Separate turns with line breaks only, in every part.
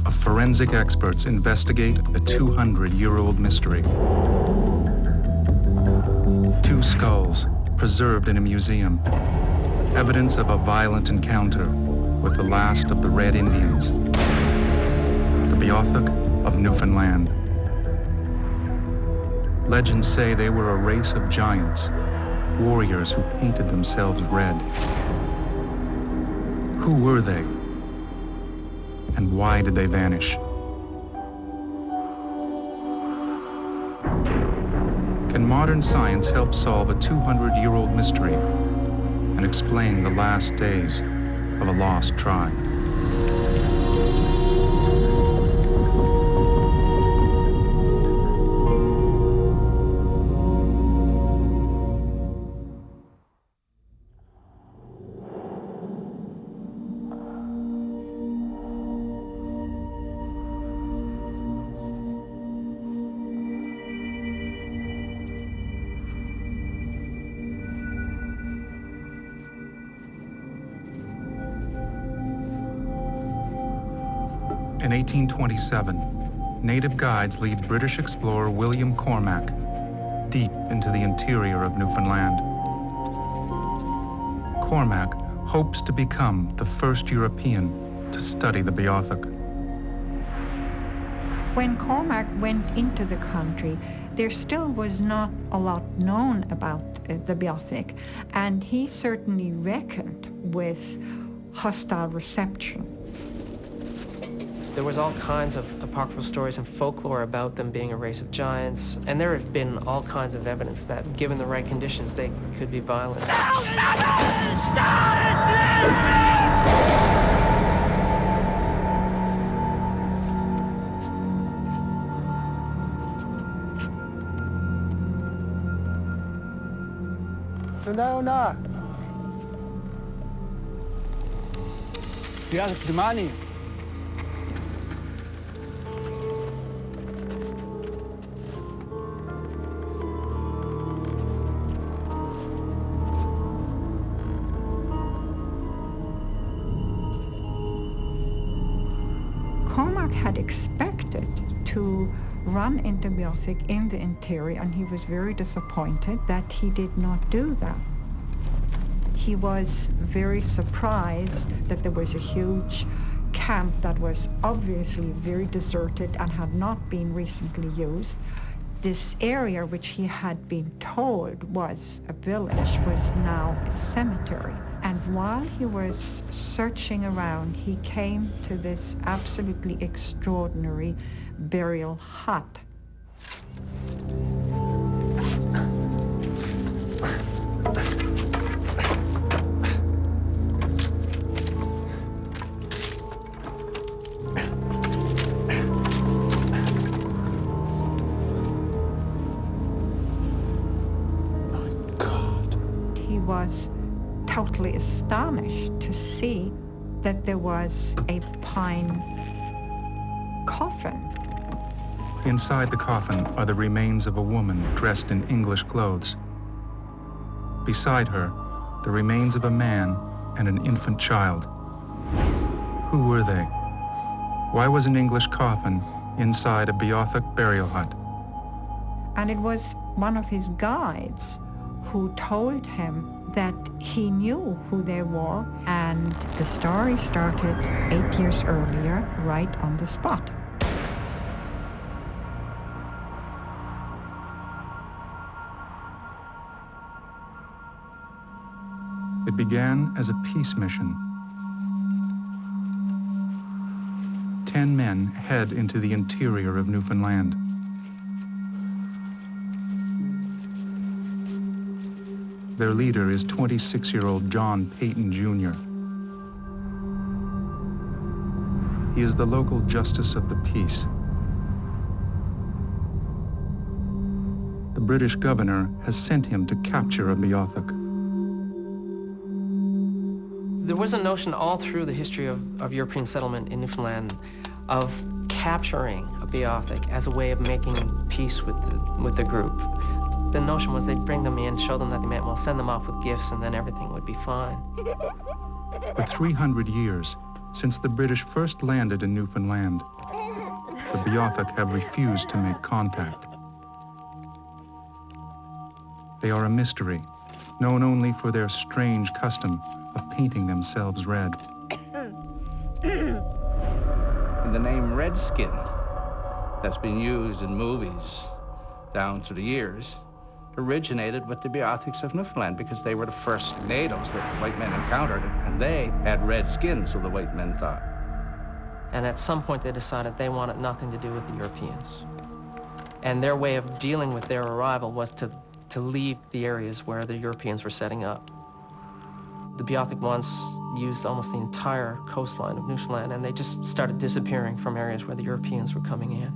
of forensic experts investigate a 200-year-old mystery. Two skulls preserved in a museum, evidence of a violent encounter with the last of the Red Indians, the Beothuk of Newfoundland. Legends say they were a race of giants, warriors who painted themselves red. Who were they? And why did they vanish? Can modern science help solve a 200-year-old mystery and explain the last days of a lost tribe? In 1827, native guides lead British explorer William Cormac deep into the interior of Newfoundland. Cormac hopes to become the first European to study the Beothuk.
When Cormac went into the country, there still was not a lot known about the Beothuk, and he certainly reckoned with hostile reception.
There was all kinds of apocryphal stories and folklore about them being a race of giants, and there had been all kinds of evidence that, given the right conditions, they could be violent.
Shawnawdithit.
Yes, the money.
Cormac had expected to run into Beothuk in the interior, and he was very disappointed that he did not do that. He was very surprised that there was a huge camp that was obviously very deserted and had not been recently used. This area, which he had been told was a village, was now a cemetery. And while he was searching around, he came to this absolutely extraordinary burial hut. He was totally astonished to see that there was a pine coffin.
Inside the coffin are the remains of a woman dressed in English clothes. Beside her, the remains of a man and an infant child. Who were they? Why was an English coffin inside a Beothuk burial hut?
And it was one of his guides who told him that he knew who they were, and the story started 8 years earlier, right on the spot.
It began as a peace mission. 10 men head into the interior of Newfoundland. Their leader is 26-year-old John Peyton Jr. He is the local justice of the peace. The British governor has sent him to capture a Beothuk.
There was a notion all through the history of European settlement in Newfoundland of capturing a Beothuk as a way of making peace with the group. The notion was they'd bring them in, show them that they meant well, send them off with gifts, and then everything would be fine.
For 300 years, since the British first landed in Newfoundland, the Beothuk have refused to make contact. They are a mystery, known only for their strange custom of painting themselves red.
The name Redskin that's been used in movies down through the years originated with the Beothuks of Newfoundland because they were the first natives that white men encountered, and they had red skin, so the white men thought.
And at some point they decided they wanted nothing to do with the Europeans. And their way of dealing with their arrival was to leave the areas where the Europeans were setting up. The Beothuk once used almost the entire coastline of Newfoundland, and they just started disappearing from areas where the Europeans were coming in.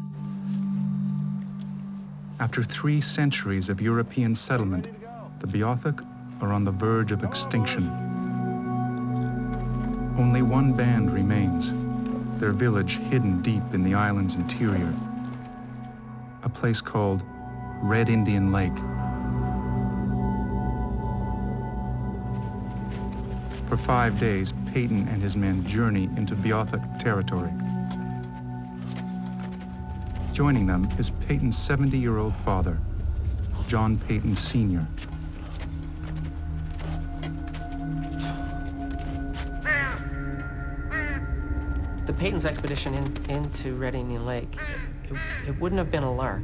After 3 centuries of European settlement, the Beothuk are on the verge of extinction. Only one band remains, their village hidden deep in the island's interior, a place called Red Indian Lake. For 5 days, Peyton and his men journey into Beothuk territory. Joining them is Peyton's 70-year-old father, John Peyton Sr.
The Peyton's expedition into Red Indian Lake, it wouldn't have been a lark.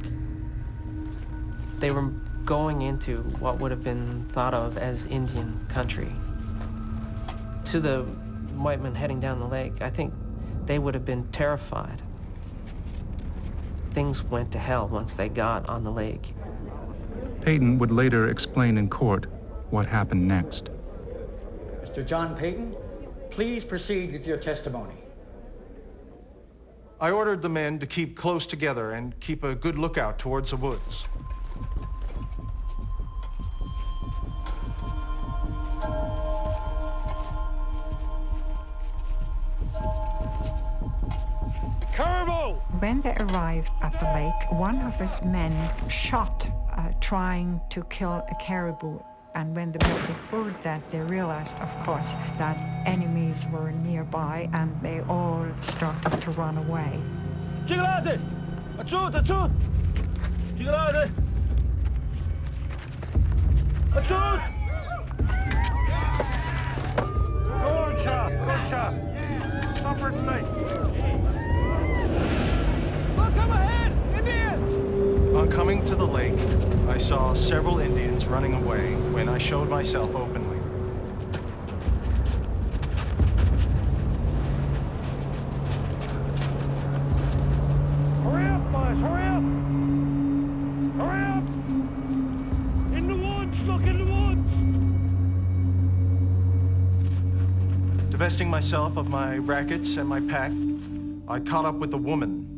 They were going into what would have been thought of as Indian country. To the white men heading down the lake, I think they would have been terrified. Things went to hell once they got on the lake.
Peyton would later explain in court what happened next.
Mr. John Peyton, please proceed with your testimony.
I ordered the men to keep close together and keep a good lookout towards the woods.
When they arrived at the lake, one of his men shot trying to kill a caribou. And when the Beothuk heard that, they realized, of course, that enemies were nearby, and they all started to run away.
On coming to the lake, I saw several Indians running away when I showed myself openly.
Hurry up, boys, hurry up! Hurry up! In the woods, look in the woods!
Divesting myself of my rackets and my pack, I caught up with the woman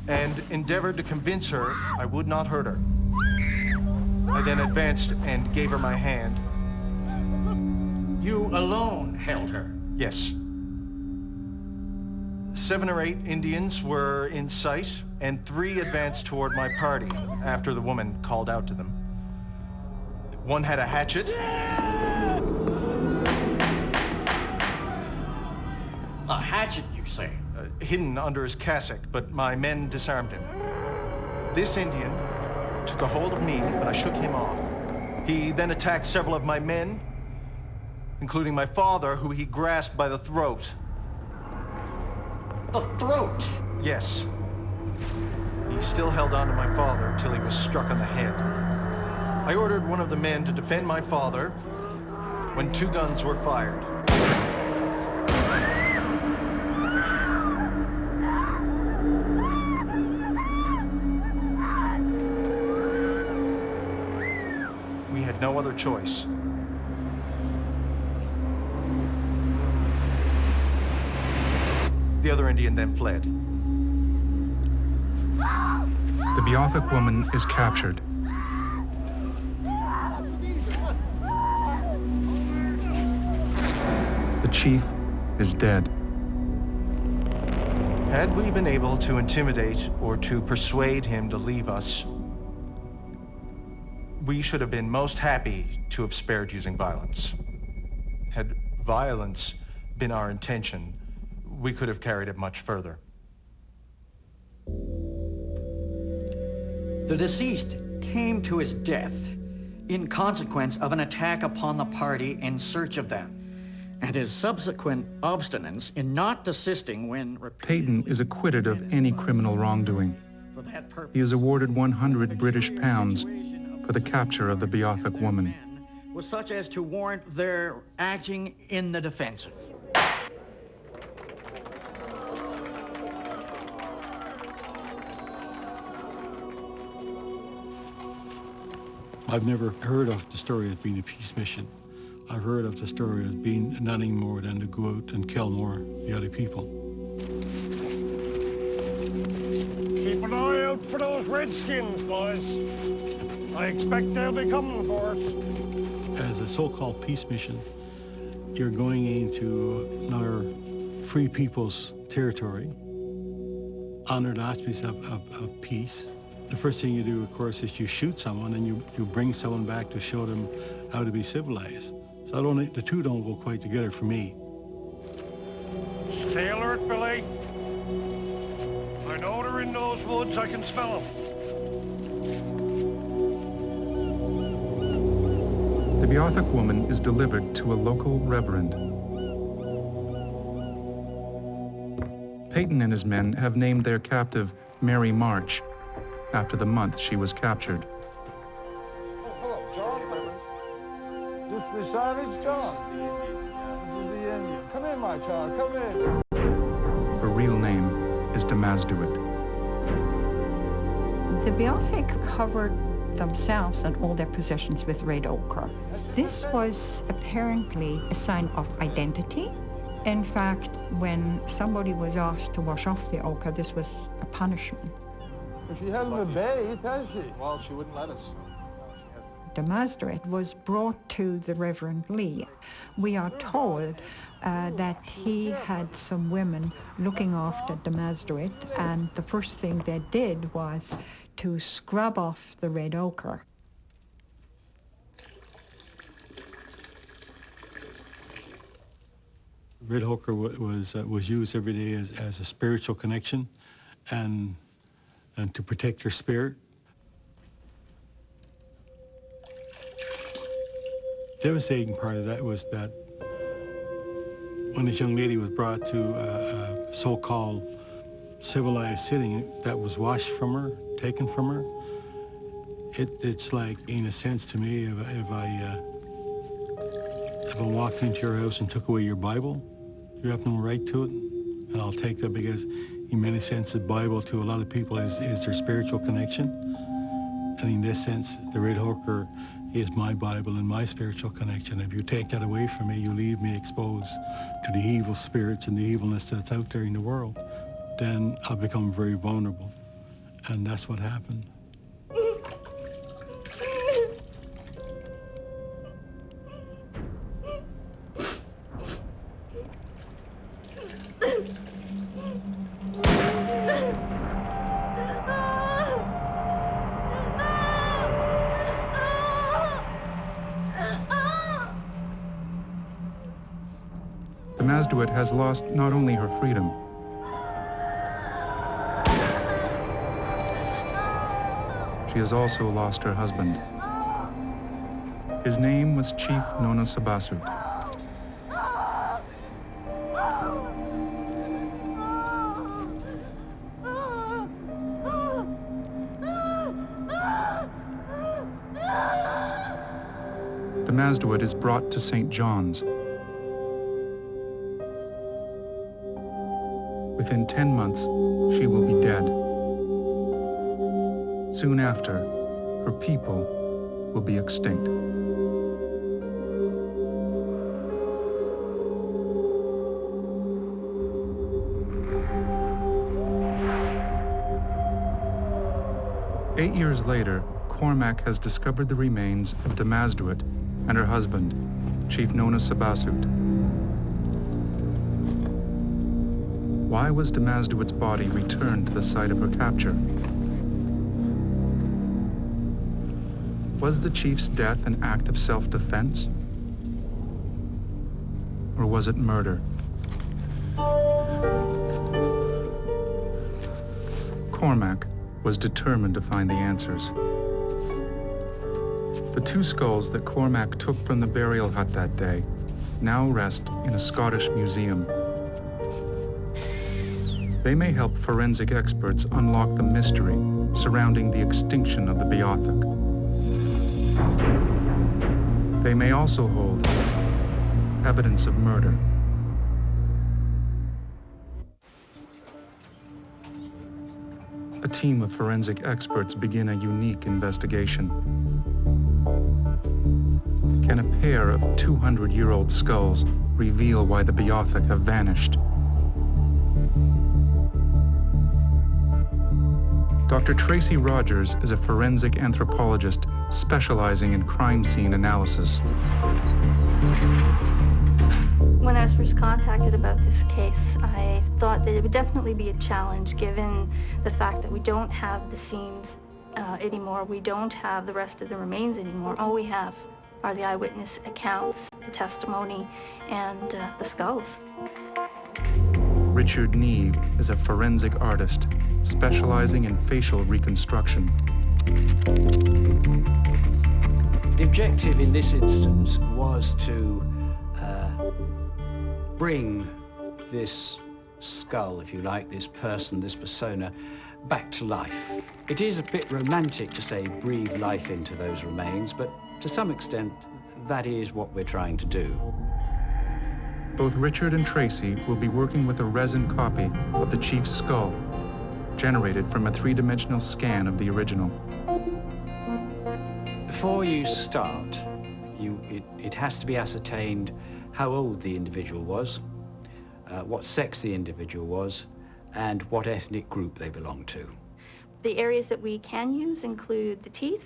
and endeavored to convince her I would not hurt her. I then advanced and gave her my hand.
You alone held her?
Yes. 7 or 8 Indians were in sight, and 3 advanced toward my party after the woman called out to them. One had a hatchet.
A hatchet, you say?
Hidden under his cassock, but my men disarmed him. This Indian took a hold of me, but I shook him off. He then attacked several of my men, including my father, who he grasped by the throat.
The throat?
Yes. He still held on to my father until he was struck on the head. I ordered one of the men to defend my father when 2 guns were fired. We had no other choice. The other Indian then fled.
The Beothuk woman is captured. The chief is dead.
Had we been able to intimidate or to persuade him to leave us, we should have been most happy to have spared using violence. Had violence been our intention, we could have carried it much further.
The deceased came to his death in consequence of an attack upon the party in search of them, and his subsequent obstinance in not desisting when
Peyton is acquitted of any criminal wrongdoing.
for that purpose.
He is awarded 100 British pounds for the capture of the Beothuk woman.
Was such as to warrant their acting in the defensive.
I've never heard of the story as being a peace mission. I've heard of the story as being nothing more than to go out and kill more the other people.
Keep an eye out for those redskins, boys. I expect they'll be coming for us.
As a so-called peace mission, you're going into another free people's territory under the auspices of peace. The first thing you do, of course, is you shoot someone and you bring someone back to show them how to be civilized. So the two don't go quite together for me.
Stay alert, Billy. I know they're in those woods. I can smell them.
The Beothuk woman is delivered to a local reverend. Peyton and his men have named their captive Mary March, after the month she was captured.
Oh, hello, John. This is the savage, John. This is the Indian. Come in, my child, come in.
Her real name is Shawnawdithit.
The Beothuk covered themselves and all their possessions with red ochre. This was apparently a sign of identity. In fact, when somebody was asked to wash off the ochre, this was a punishment.
But she hasn't obeyed, has she?
Well, she wouldn't let us.
Shawnawdithit was brought to the Reverend Lee. We are told that he had some women looking after Shawnawdithit, and the first thing they did was to scrub off the red ochre.
Red ochre was used every day as a spiritual connection and to protect your spirit. Devastating part of that was that when this young lady was brought to a so-called civilized city that was washed from her, taken from her, it's like, in a sense to me, if I walked into your house and took away your Bible, you have no right to it, and I'll take that because in many sense the Bible to a lot of people is their spiritual connection. And in this sense, the red ochre is my Bible and my spiritual connection. If you take that away from me, you leave me exposed to the evil spirits and the evilness that's out there in the world, then I'll become very vulnerable. And that's what happened.
Shawnawdithit has lost not only her freedom, she has also lost her husband. His name was Chief Shawnawdithit. Shawnawdithit is brought to St. John's. Within 10 months, she will be dead. Soon after, her people will be extinct. Eight years later, Cormac has discovered the remains of Shawnawdithit and her husband, Chief Shawnawdithit. Why was Shawnawdithit's body returned to the site of her capture? Was the chief's death an act of self-defense? Or was it murder? Cormac, was determined to find the answers. The two skulls that Cormac took from the burial hut that day now rest in a Scottish museum. They may help forensic experts unlock the mystery surrounding the extinction of the Beothuk. They may also hold evidence of murder. A team of forensic experts begin a unique investigation. Can a pair of 200-year-old skulls reveal why the Beothuk have vanished? Dr. Tracy Rogers is a forensic anthropologist specializing in crime scene analysis.
When I was first contacted about this case, I thought that it would definitely be a challenge given the fact that we don't have the scenes anymore. We don't have the rest of the remains anymore. All we have are the eyewitness accounts, the testimony, and the skulls.
Richard Neve is a forensic artist specializing in facial reconstruction.
The objective in this instance was to bring this skull, if you like, this person, this persona, back to life. It is a bit romantic to say breathe life into those remains, but to some extent, that is what we're trying to do.
Both Richard and Tracy will be working with a resin copy of the chief's skull, generated from a three-dimensional scan of the original.
Before you start, it has to be ascertained how old the individual was, what sex the individual was, and what ethnic group they belong to.
The areas that we can use include the teeth.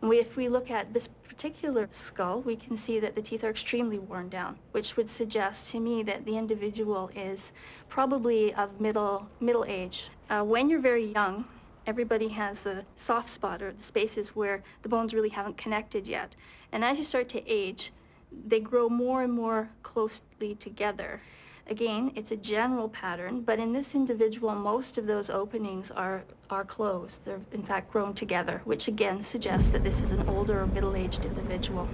And if we look at this particular skull, we can see that the teeth are extremely worn down, which would suggest to me that the individual is probably of middle age. When you're very young, everybody has a soft spot, or the spaces where the bones really haven't connected yet. And as you start to age, they grow more and more closely together. Again, it's a general pattern, but in this individual, most of those openings are closed. They're in fact grown together, which again suggests that this is an older or middle-aged individual.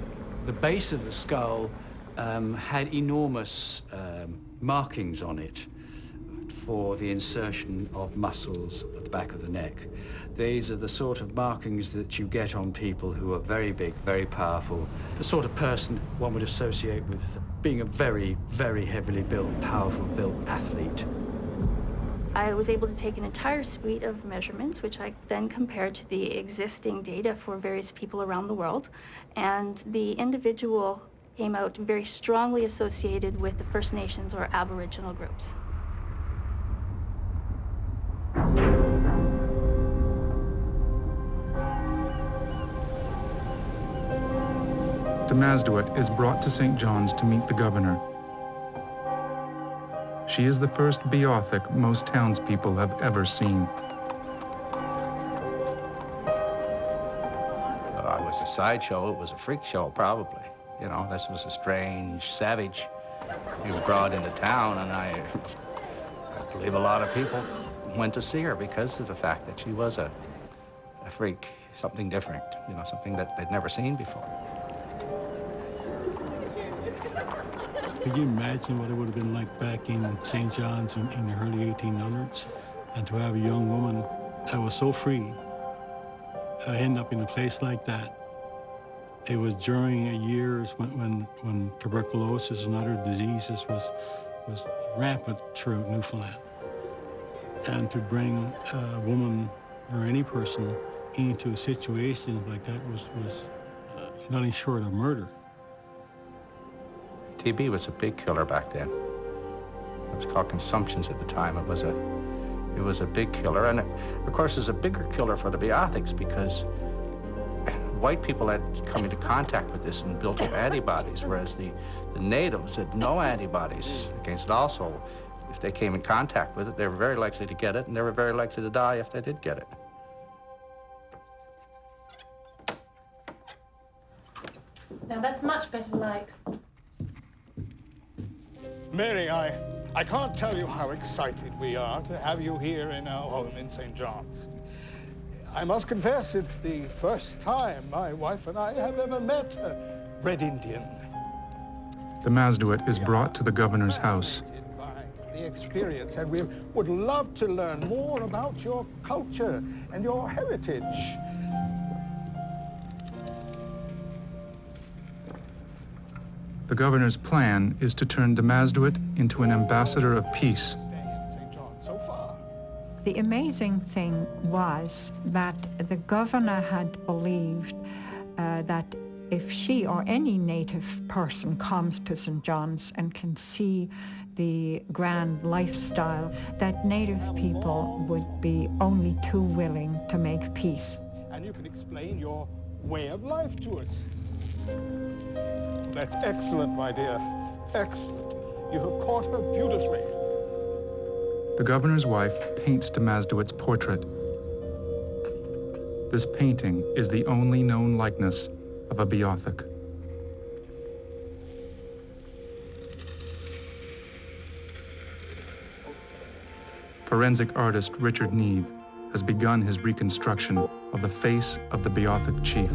The base of the skull had enormous markings on it for the insertion of muscles at the back of the neck. These are the sort of markings that you get on people who are very big, very powerful, the sort of person one would associate with being a very, very heavily built, powerful built athlete.
I was able to take an entire suite of measurements, which I then compared to the existing data for various people around the world, and the individual came out very strongly associated with the First Nations or Aboriginal groups.
Shawnawdithit is brought to St. John's to meet the governor. She is the first Beothuk most townspeople have ever seen.
It was a sideshow, it was a freak show probably. You know, this was a strange savage who was brought into town, and I believe a lot of people went to see her because of the fact that she was a freak, something different, you know, something that they'd never seen before.
Could you imagine what it would have been like back in St. John's in the early 1800s? And to have a young woman that was so free end up in a place like that. It was during years when tuberculosis and other diseases was rampant throughout Newfoundland. And to bring a woman or any person into a situation like that was nothing short of murder.
TB was a big killer back then. It was called consumptions at the time. It was a big killer, and of course, it's a bigger killer for the Beothuks because white people had come into contact with this and built up antibodies, whereas the natives had no antibodies against it. Also, if they came in contact with it, they were very likely to get it, and they were very likely to die if they did get it.
Now that's much better light.
Mary, I can't tell you how excited we are to have you here in our home in St. John's. I must confess, it's the first time my wife and I have ever met a Red Indian.
The Mazduit is brought to the governor's house.
The experience, and we would love to learn more about your culture and your heritage.
The governor's plan is to turn the Mazduit into an ambassador of peace.
The amazing thing was that the governor had believed that if she or any native person comes to St. John's and can see the grand lifestyle, that native people would be only too willing to make peace.
And you can explain your way of life to us. That's excellent, my dear. Excellent. You have caught her beautifully.
The governor's wife paints the Mazduit's portrait. This painting is the only known likeness of a Beothuk. Forensic artist Richard Neve has begun his reconstruction of the face of the Beothuk chief.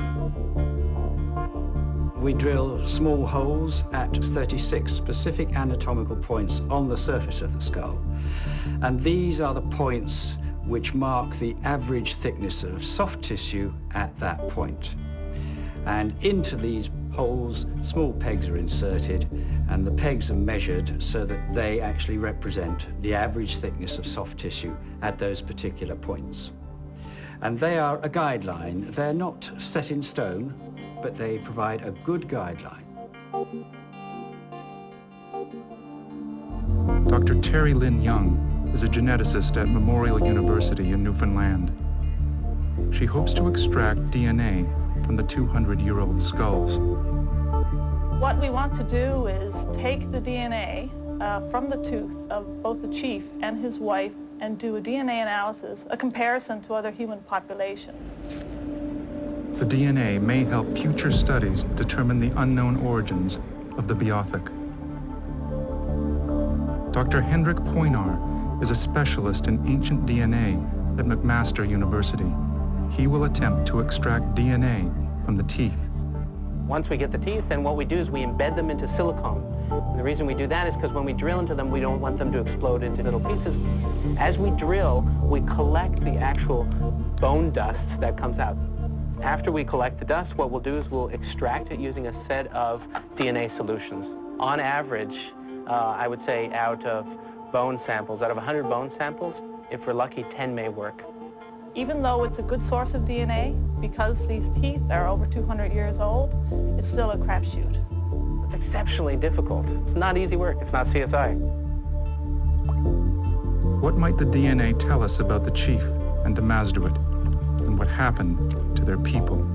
We drill small holes at 36 specific anatomical points on the surface of the skull. And these are the points which mark the average thickness of soft tissue at that point. And into these holes, small pegs are inserted, and the pegs are measured so that they actually represent the average thickness of soft tissue at those particular points. And they are a guideline. They're not set in stone, but they provide a good guideline.
Dr. Terry Lynn Young is a geneticist at Memorial University in Newfoundland. She hopes to extract DNA from the 200-year-old skulls.
What we want to do is take the DNA from the tooth of both the chief and his wife and do a DNA analysis, a comparison to other human populations.
The DNA may help future studies determine the unknown origins of the Beothuk. Dr. Hendrik Poinar is a specialist in ancient DNA at McMaster University. He will attempt to extract DNA from the teeth.
Once we get the teeth, then what we do is we embed them into silicone. And the reason we do that is because when we drill into them, we don't want them to explode into little pieces. As we drill, we collect the actual bone dust that comes out. After we collect the dust, what we'll do is we'll extract it using a set of DNA solutions. On average, I would say out of bone samples, out of 100 bone samples, if we're lucky, 10 may work.
Even though it's a good source of DNA, because these teeth are over 200 years old, it's still a crapshoot.
It's exceptionally difficult. It's not easy work. It's not CSI.
What might the DNA tell us about the chief and the Mazduit, and what happened to their people?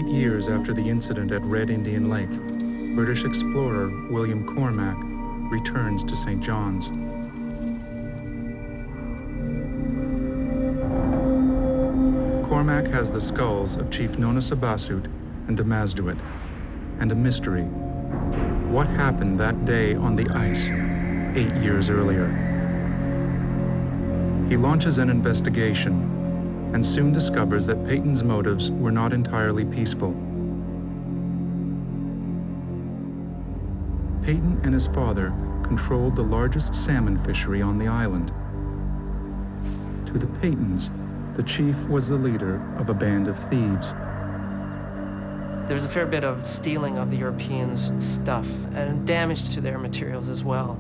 Years after the incident at Red Indian Lake, British explorer William Cormack returns to St. John's. Cormack has the skulls of Chief Nonosabasut and the Mazduit, and a mystery. What happened that day on the ice 8 years earlier? He launches an investigation and soon discovers that Peyton's motives were not entirely peaceful. Peyton and his father controlled the largest salmon fishery on the island. To the Peytons, the chief was the leader of a band of thieves.
There was a fair bit of stealing of the Europeans' stuff and damage to their materials as well.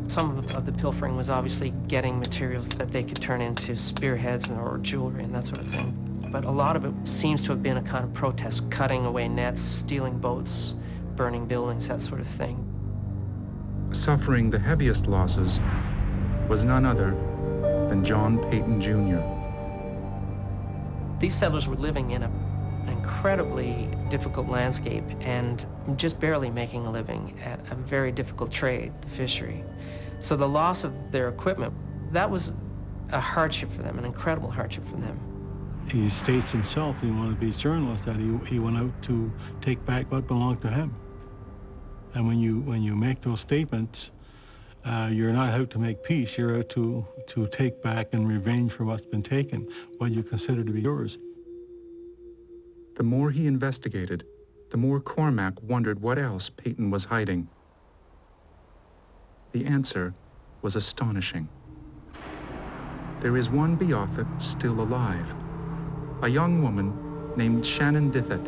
Some of the pilfering was obviously getting materials that they could turn into spearheads or jewelry and that sort of thing. But a lot of it seems to have been a kind of protest, cutting away nets, stealing boats, burning buildings, that sort of thing.
Suffering the heaviest losses was none other than John Peyton Jr.
These settlers were living in an incredibly difficult landscape and just barely making a living at a very difficult trade, the fishery. So the loss of their equipment, that was a hardship for them, an incredible hardship for them.
He states himself in one of his journals that he went out to take back what belonged to him. And when you make those statements, you're not out to make peace. You're out to take back and revenge for what's been taken, what you consider to be yours.
The more he investigated, the more Cormac wondered what else Peyton was hiding. The answer was astonishing. There is one Beothuk still alive, a young woman named Shawnawdithit,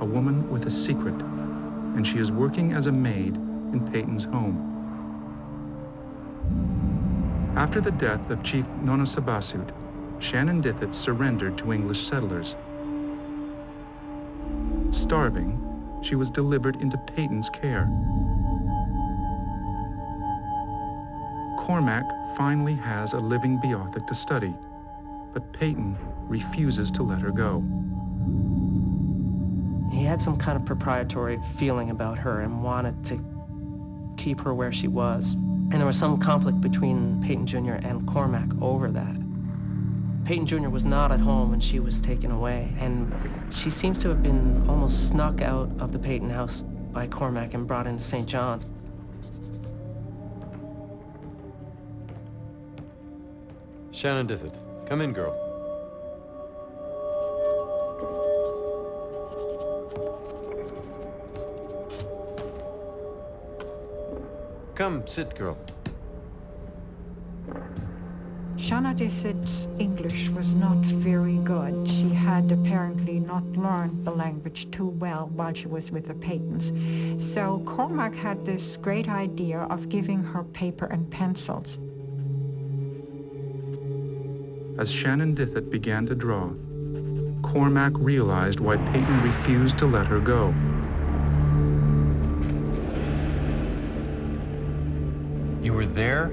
a woman with a secret, and she is working as a maid in Peyton's home. After the death of Chief Shawnawdithit, Shawnawdithit surrendered to English settlers. Starving, she was delivered into Peyton's care. Cormac finally has a living Beothuk to study, but Peyton refuses to let her go.
He had some kind of proprietary feeling about her and wanted to keep her where she was. And there was some conflict between Peyton Jr. and Cormac over that. Peyton Jr. was not at home when she was taken away, and she seems to have been almost snuck out of the Peyton house by Cormac and brought into St. John's.
Shawnawdithit, come in, girl. Come, sit, girl.
Shawnawdithit's English was not very good. She had apparently not learned the language too well while she was with the Peytons. So Cormac had this great idea of giving her paper and pencils.
As Shawnawdithit began to draw, Cormac realized why Peyton refused to let her go.
You were there?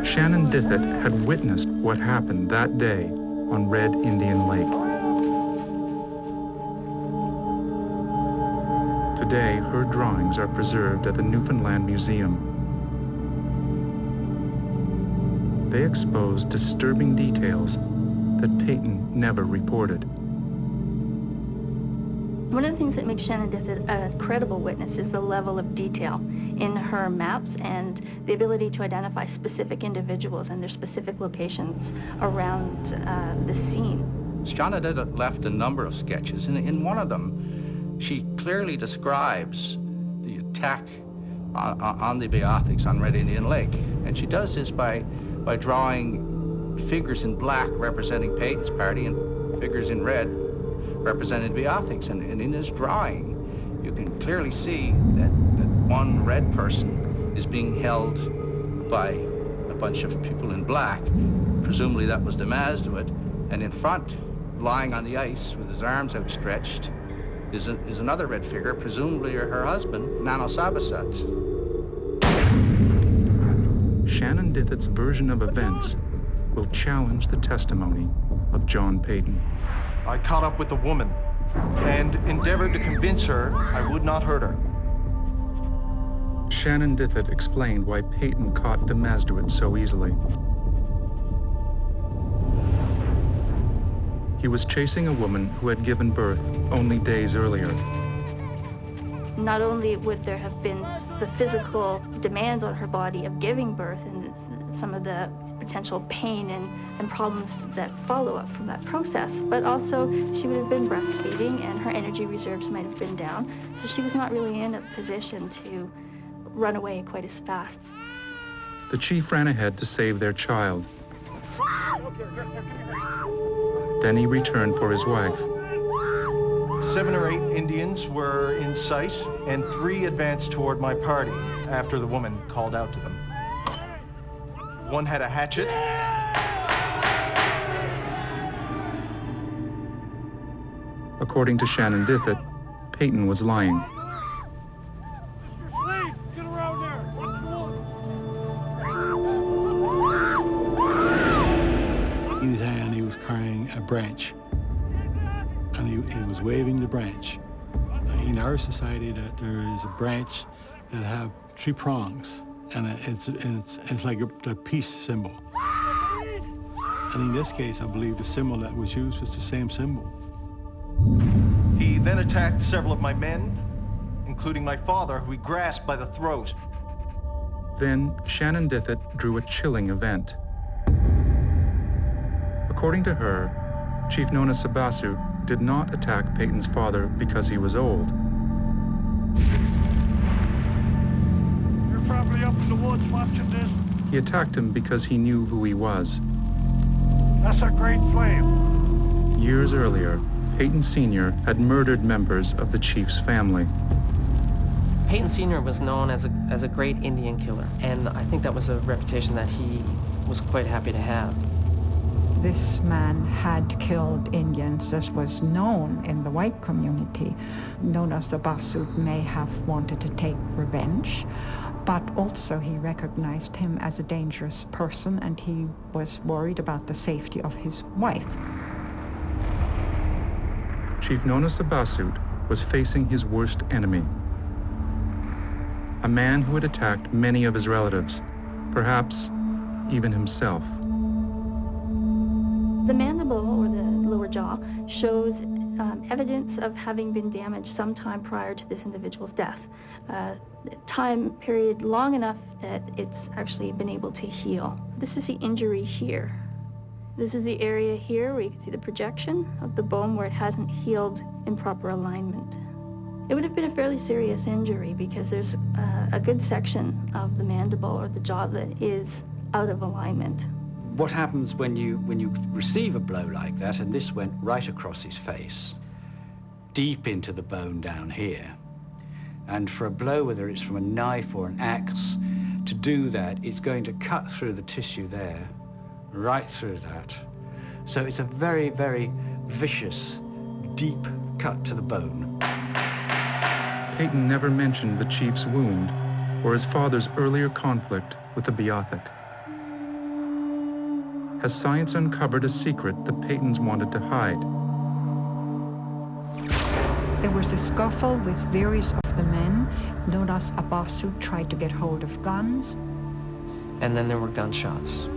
Shawnawdithit had witnessed what happened that day on Red Indian Lake. Today, her drawings are preserved at the Newfoundland Museum. They expose disturbing details that Peyton never reported.
One of the things that makes Shawnawdithit a credible witness is the level of detail in her maps and the ability to identify specific individuals and their specific locations around the scene.
Shawnawdithit left a number of sketches, and in one of them, she clearly describes the attack on the Beothuks on Red Indian Lake. And she does this by drawing figures in black representing Peyton's party and figures in red representing Beothuks. And in this drawing, you can clearly see that one red person is being held by a bunch of people in black. Presumably that was Shawnawdithit. And in front, lying on the ice with his arms outstretched, is another red figure, presumably her husband, Shawnawdithit.
Shawnawdithit's version of events will challenge the testimony of John Peyton.
I caught up with the woman and endeavored to convince her I would not hurt her.
Shawnawdithit explained why Peyton caught Shawnawdithit so easily. He was chasing a woman who had given birth only days earlier.
Not only would there have been the physical demands on her body of giving birth and some of the potential pain and problems that follow up from that process, but also she would have been breastfeeding and her energy reserves might have been down, so she was not really in a position to run away quite as fast.
The chief ran ahead to save their child. Then he returned for his wife.
7 or 8 Indians were in sight, and 3 advanced toward my party after the woman called out to them. One had a hatchet.
According to Shawnawdithit, Peyton was lying.
Mr. Slade, get around there. What you want?
In his hand, he was carrying a branch, and he was waving the branch. In our society, that there is a branch that have 3 prongs, And it's like a peace symbol. And in this case, I believe the symbol that was used was the same symbol.
He then attacked several of my men, including my father, who he grasped by the throat.
Then Shawnawdithit drew a chilling event. According to her, Chief Nona Sabasut did not attack Peyton's father because he was old.
You're probably up in the woods watching this.
He attacked him because he knew who he was.
That's a great flame.
Years earlier, Peyton Sr. had murdered members of the chief's family.
Peyton Sr. was known as a great Indian killer, and I think that was a reputation that he was quite happy to have.
This man had killed Indians, as was known in the white community. Nona Sabasut may have wanted to take revenge, but also he recognized him as a dangerous person, and he was worried about the safety of his wife.
Chief Nona Sabasut was facing his worst enemy, a man who had attacked many of his relatives, perhaps even himself.
The mandible, or the lower jaw, shows evidence of having been damaged sometime prior to this individual's death. Time period long enough that it's actually been able to heal. This is the injury here. This is the area here where you can see the projection of the bone where it hasn't healed in proper alignment. It would have been a fairly serious injury because there's a good section of the mandible or the jaw that is out of alignment.
What happens when you receive a blow like that, and this went right across his face, deep into the bone down here, and for a blow, whether it's from a knife or an axe, to do that, it's going to cut through the tissue there, right through that. So it's a very, very vicious, deep cut to the bone.
Peyton never mentioned the chief's wound or his father's earlier conflict with the Beothuk. Has science uncovered a secret the Peytons wanted to hide?
There was a scuffle with various of the men. Nona Sabasut tried to get hold of guns.
And then there were gunshots.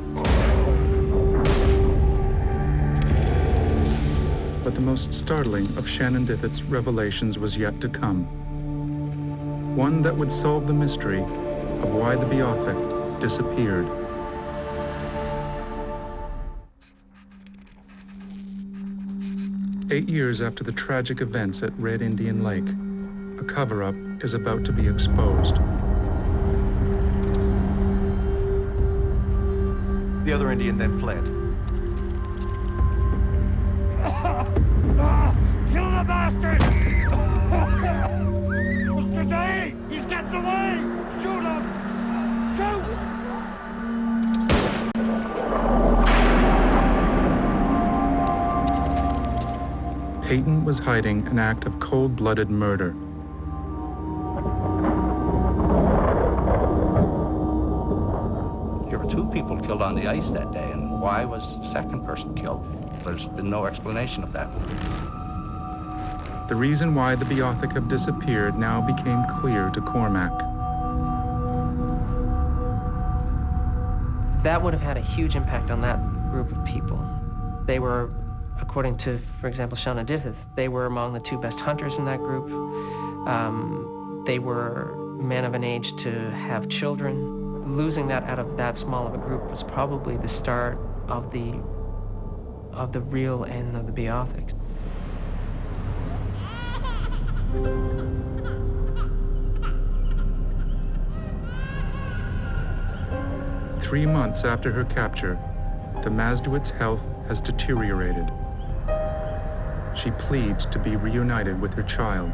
But the most startling of Shawnawdithit's revelations was yet to come. One that would solve the mystery of why the Beothuk disappeared. Eight years after the tragic events at Red Indian Lake, a cover-up is about to be exposed.
The other Indian then fled.
Kill the bastard! Mr. Day, he's getting away! Shoot him! Shoot!
Peyton was hiding an act of cold-blooded murder.
There were two people killed on the ice that day, and why was the second person killed? There's been no explanation of that.
The reason why the Beothuk have disappeared now became clear to Cormac.
That would have had a huge impact on that group of people. They were, according to, for example, Shawnawdithit, they were among the two best hunters in that group. They were men of an age to have children. Losing that out of that small of a group was probably the start of the real end of the Beothuks.
Three months after her capture, Shawnawdithit's health has deteriorated. She pleads to be reunited with her child.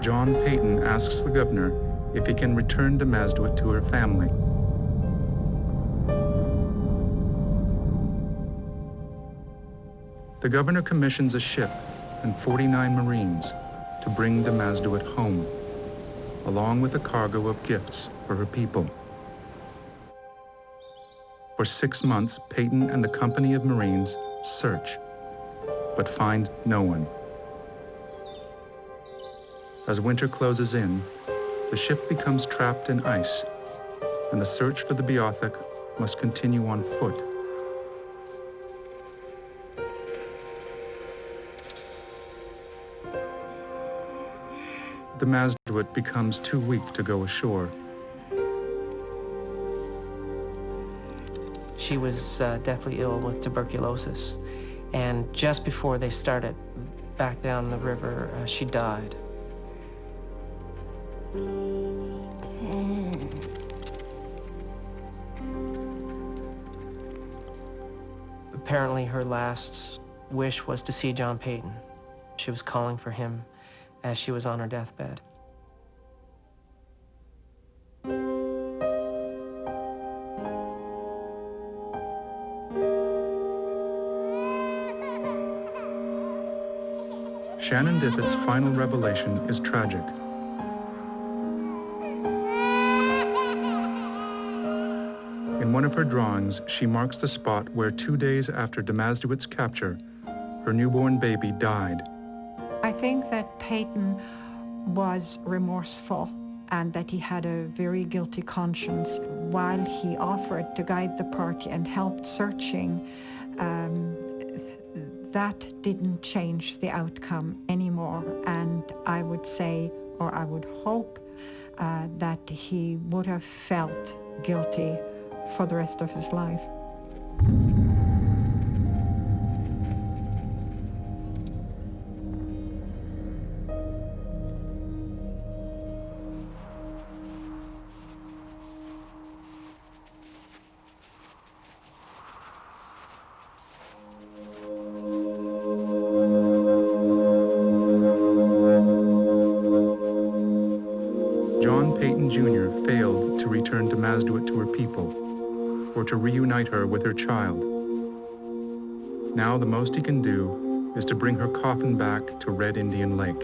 John Peyton asks the governor if he can return Shawnawdithit to her family. The governor commissions a ship and 49 Marines to bring Shawnawdithit home, along with a cargo of gifts for her people. For 6 months, Peyton and the company of Marines search, but find no one. As winter closes in, the ship becomes trapped in ice, and the search for the Beothuk must continue on foot. The Shawnawdithit becomes too weak to go ashore.
She was deathly ill with tuberculosis, and just before they started back down the river, she died. Apparently her last wish was to see John Peyton. She was calling for him as she was on her deathbed.
Shawnawdithit's final revelation is tragic. In one of her drawings, she marks the spot where 2 days after Shawnawdithit's capture, her newborn baby died.
I think that Peyton was remorseful and that he had a very guilty conscience. While he offered to guide the party and helped searching, that didn't change the outcome anymore. And I would say, or I would hope, that he would have felt guilty for the rest of his life.
Jr. failed to return Shawnawdithit to her people, or to reunite her with her child. Now the most he can do is to bring her coffin back to Red Indian Lake.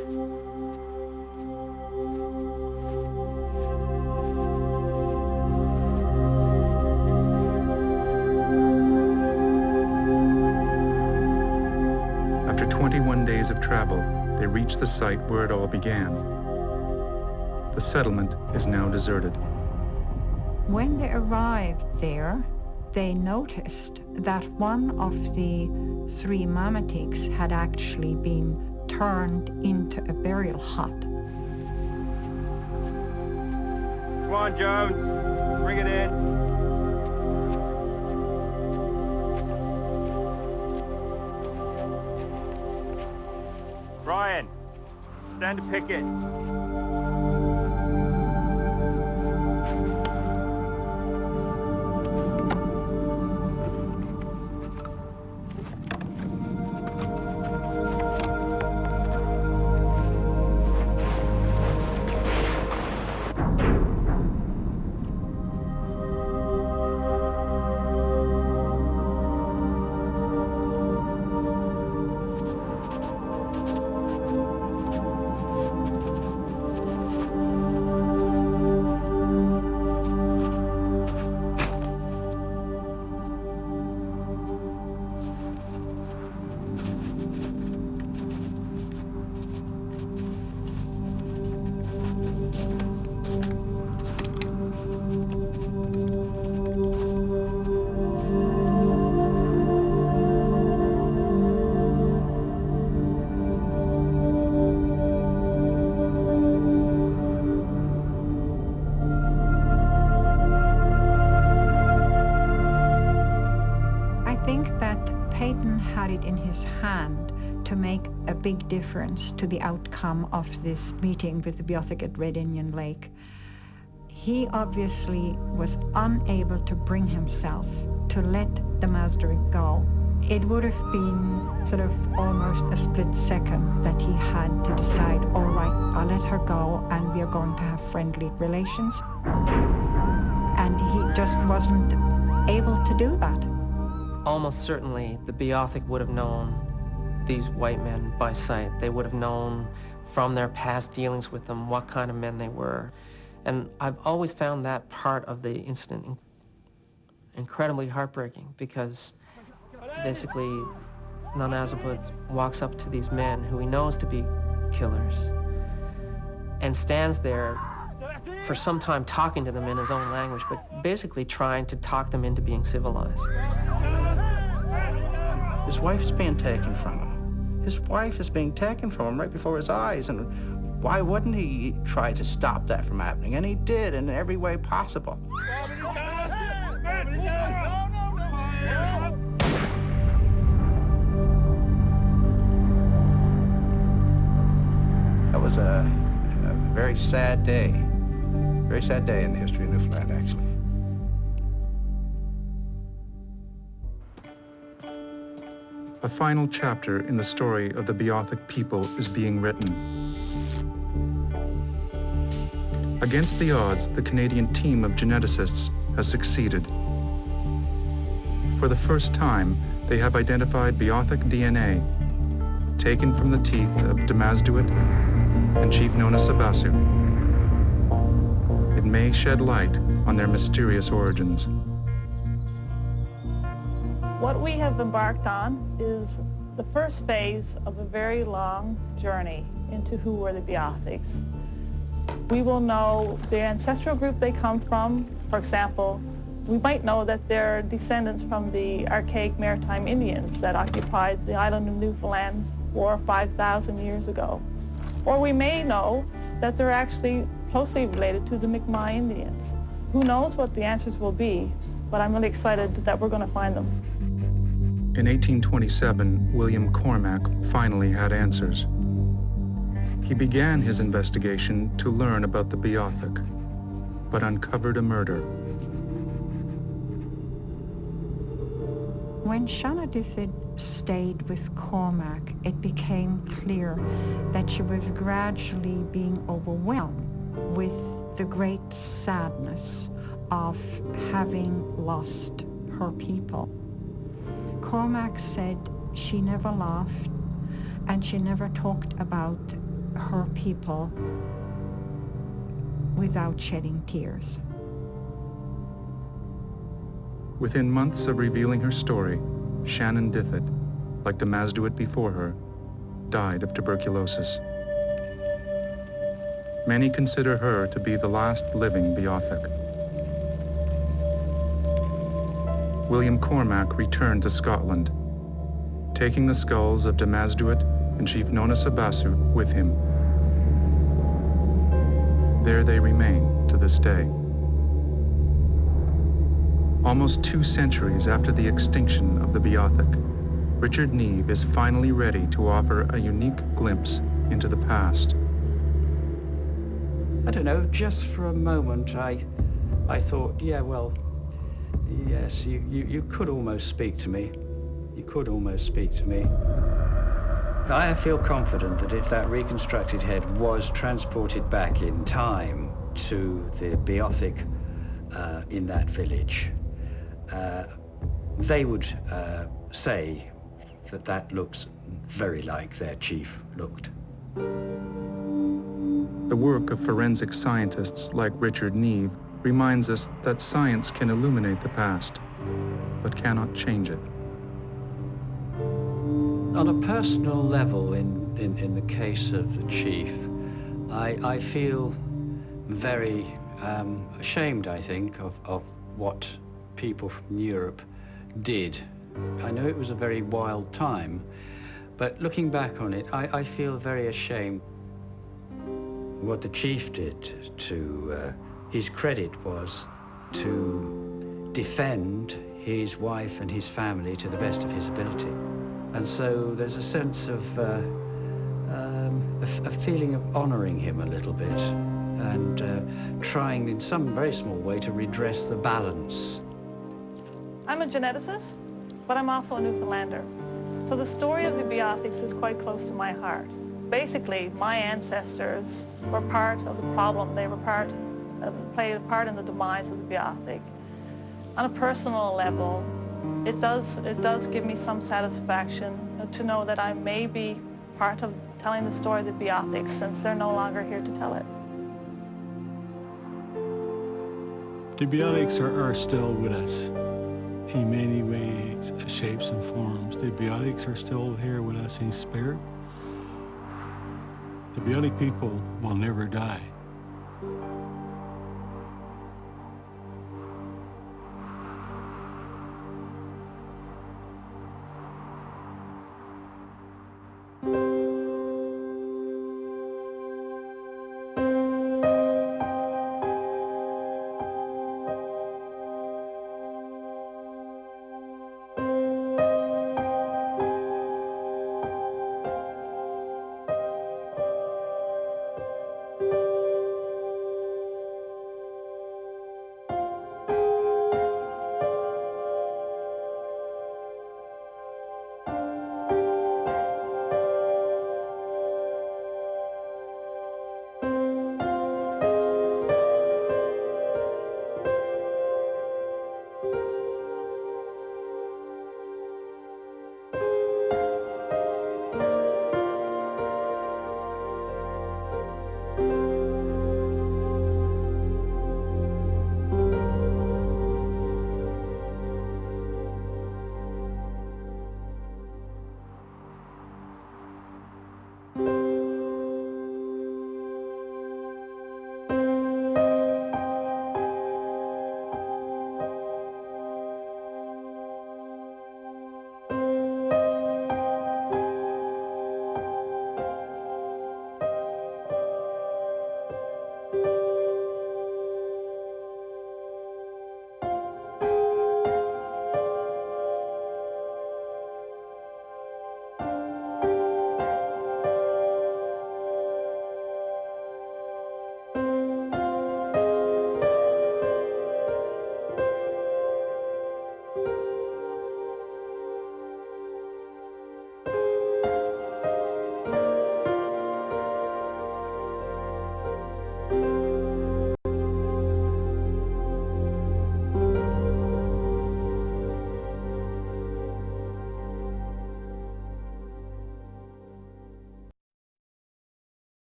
After 21 days of travel, they reach the site where it all began. The settlement is now deserted.
When they arrived there, they noticed that one of the 3 Mamatiks had actually been turned into a burial hut.
Come on, Joan. Bring it in. Brian, stand a picket.
In his hand to make a big difference to the outcome of this meeting with the Beothuks at Red Indian Lake. He obviously was unable to bring himself to let the Shawnawdithit go. It would have been sort of almost a split second that he had to decide, all right, I'll let her go and we are going to have friendly relations. And he just wasn't able to do that.
Almost certainly, the Beothuk would have known these white men by sight. They would have known from their past dealings with them what kind of men they were. And I've always found that part of the incident incredibly heartbreaking, because basically Shawnawdithit walks up to these men who he knows to be killers, and stands there for some time talking to them in his own language, but basically trying to talk them into being civilized.
His wife's being taken from him. His wife is being taken from him right before his eyes, and why wouldn't he try to stop that from happening? And he did in every way possible. That was a very sad day in the history of Newfoundland, actually.
A final chapter in the story of the Beothuk people is being written. Against the odds, the Canadian team of geneticists has succeeded. For the first time, they have identified Beothuk DNA taken from the teeth of Damasduit and Chief Nona Sabasu. It may shed light on their mysterious origins.
What we have embarked on is the first phase of a very long journey into who were the Beothuks. We will know the ancestral group they come from. For example, we might know that they're descendants from the archaic maritime Indians that occupied the island of Newfoundland 4,000 or 5,000 years ago. Or we may know that they're actually closely related to the Mi'kmaq Indians. Who knows what the answers will be, but I'm really excited that we're going to find them.
In 1827, William Cormack finally had answers. He began his investigation to learn about the Beothuk, but uncovered a murder.
When Shawnawdithit stayed with Cormac, it became clear that she was gradually being overwhelmed with the great sadness of having lost her people. Cormac said she never laughed and she never talked about her people without shedding tears.
Within months of revealing her story, Shawnawdithit, like Damasduit before her, died of tuberculosis. Many consider her to be the last living Beothuk. William Cormack returned to Scotland, taking the skulls of Damasduit and Chief Nona Sabasu with him. There they remain to this day. Almost 2 centuries after the extinction of the Beothuk, Richard Neve is finally ready to offer a unique glimpse into the past.
I don't know, just for a moment I thought, yeah, well, yes, you could almost speak to me. You could almost speak to me. I feel confident that if that reconstructed head was transported back in time to the Beothuk in that village, they would say that that looks very like their chief looked.
The work of forensic scientists like Richard Neve reminds us that science can illuminate the past, but cannot change it.
On a personal level, in the case of the chief, I feel very ashamed, I think, of what people from Europe did. I know it was a very wild time, but looking back on it, I feel very ashamed. What the chief did to his credit was to defend his wife and his family to the best of his ability. And so there's a sense of a feeling of honoring him a little bit and trying in some very small way to redress the balance.
I'm a geneticist, but I'm also a Newfoundlander. So the story of the Beothuks is quite close to my heart. Basically, my ancestors were part of the problem. They were played a part in the demise of the Beothuk. On a personal level, it does give me some satisfaction to know that I may be part of telling the story of the Beothuks since they're no longer here to tell it.
The Beothuks are still with us in many ways, shapes and forms. The Beothuks are still here with us in spirit. The Beothuk people will never die.